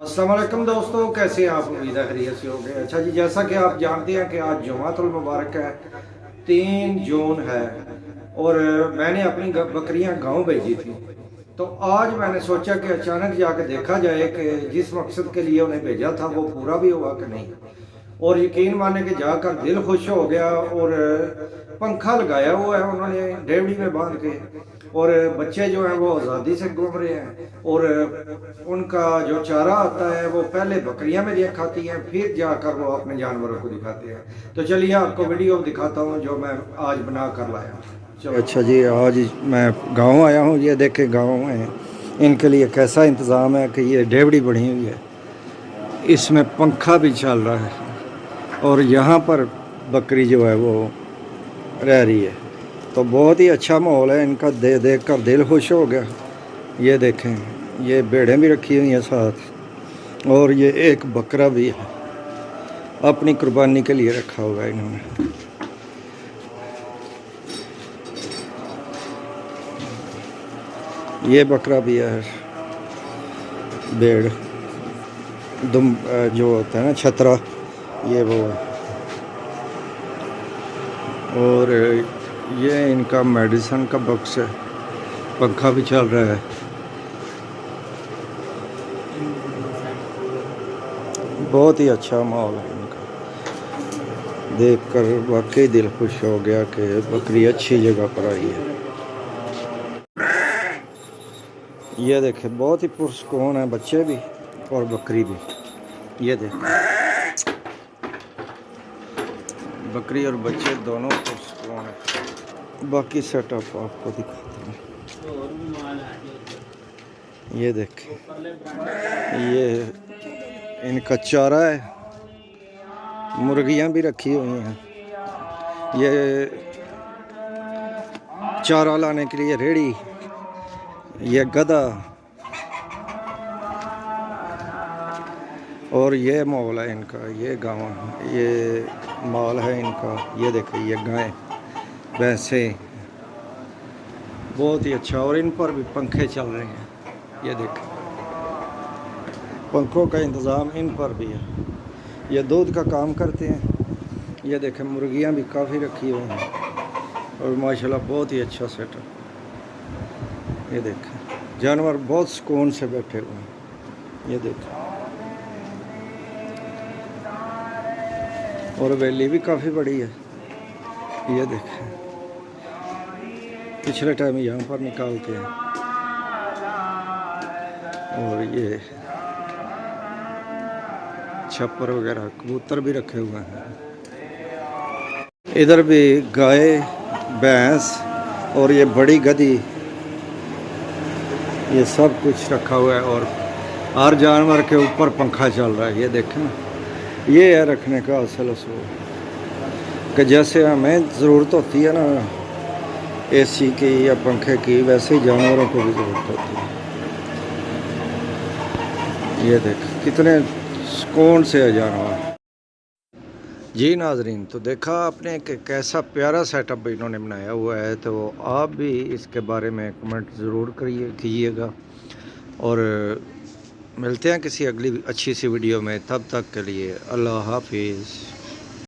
अस्सलाम वालेकुम दोस्तों, कैसे हैं आप? उम्मीद है खैरियत से होंगे। अच्छा जी, जैसा कि आप जानते हैं कि आज जुमातुल मुबारक है, 3 जून है और मैंने अपनी बकरियां गांव भेजी थी। तो आज मैंने सोचा कि अचानक जाकर देखा जाए कि जिस मकसद के लिए उन्हें भेजा था वो पूरा भी हुआ कि नहीं। और यकीन माने कि जाकर दिल खुश हो गया। और पंखा लगाया हुआ है उन्होंने डेवड़ी में बांध के, और बच्चे जो हैं वो आज़ादी से घूम रहे हैं। और उनका जो चारा आता है वो पहले बकरियां मेरी खाती हैं, फिर जाकर वो अपने जानवरों को दिखाते हैं। तो चलिए आपको वीडियो दिखाता हूँ जो मैं आज बना कर लाया हूँ। अच्छा जी, आज मैं गाँव आया हूँ। ये देखे गाँव में इनके लिए कैसा इंतज़ाम है कि ये डेवड़ी बनी हुई है, इसमें पंखा भी चल रहा है और यहाँ पर बकरी जो है वो रह रही है। तो बहुत ही अच्छा माहौल है इनका, देख कर दिल खुश हो गया। ये देखें, ये भेड़ें भी रखी हुई हैं साथ, और ये एक बकरा भी है, अपनी कुर्बानी के लिए रखा हुआ है इन्होंने। ये बकरा भी है, भेड़ दुम जो होता है ना छतरा, ये वो है। और ये इनका मेडिसिन का बॉक्स है, पंखा भी चल रहा है। बहुत ही अच्छा माहौल है इनका, देखकर वाकई दिल खुश हो गया कि बकरी अच्छी जगह पर आई है। ये देखे, बहुत ही पुरस्कून है, बच्चे भी और बकरी भी। ये देखे, बकरी और बच्चे दोनों पुरस्कून है। बाकी सेटअप आपको दिखाता हूँ। ये देखें, ये इनका चारा है, मुर्गियाँ भी रखी हुई हैं। ये चारा लाने के लिए रेड़ी, ये गधा, और ये माल है इनका। ये गाँव, ये माल है इनका। ये देखिए, ये गाय भैंसे, बहुत ही अच्छा। और इन पर भी पंखे चल रहे हैं। ये देखें, पंखों का इंतज़ाम इन पर भी है। ये दूध का काम करते हैं। ये देखें, मुर्गियां भी काफ़ी रखी हुई हैं और माशाल्लाह बहुत ही अच्छा सेटअप। ये देखें, जानवर बहुत सुकून से बैठे हुए हैं। ये देखें, और हवेली भी काफ़ी बड़ी है। ये देखें, पिछले टाइम यहाँ पर निकालते हैं। और ये छप्पर वगैरह, कबूतर भी रखे हुए हैं। इधर भी गाय, भैंस और ये बड़ी गधी, ये सब कुछ रखा हुआ है। और हर जानवर के ऊपर पंखा चल रहा है। ये देखें, ये है रखने का असल असूल, कि जैसे हमें ज़रूरत होती है ना एसी की या पंखे की, वैसे ही जानवरों को भी ज़रूरत होती है। ये देख, कितने सुकून से है जानवर। जी नाजरीन, तो देखा आपने कि कैसा प्यारा सेटअप इन्होंने बनाया हुआ है। तो आप भी इसके बारे में कमेंट ज़रूर कीजिएगा। और मिलते हैं किसी अगली अच्छी सी वीडियो में। तब तक के लिए अल्लाह हाफिज़।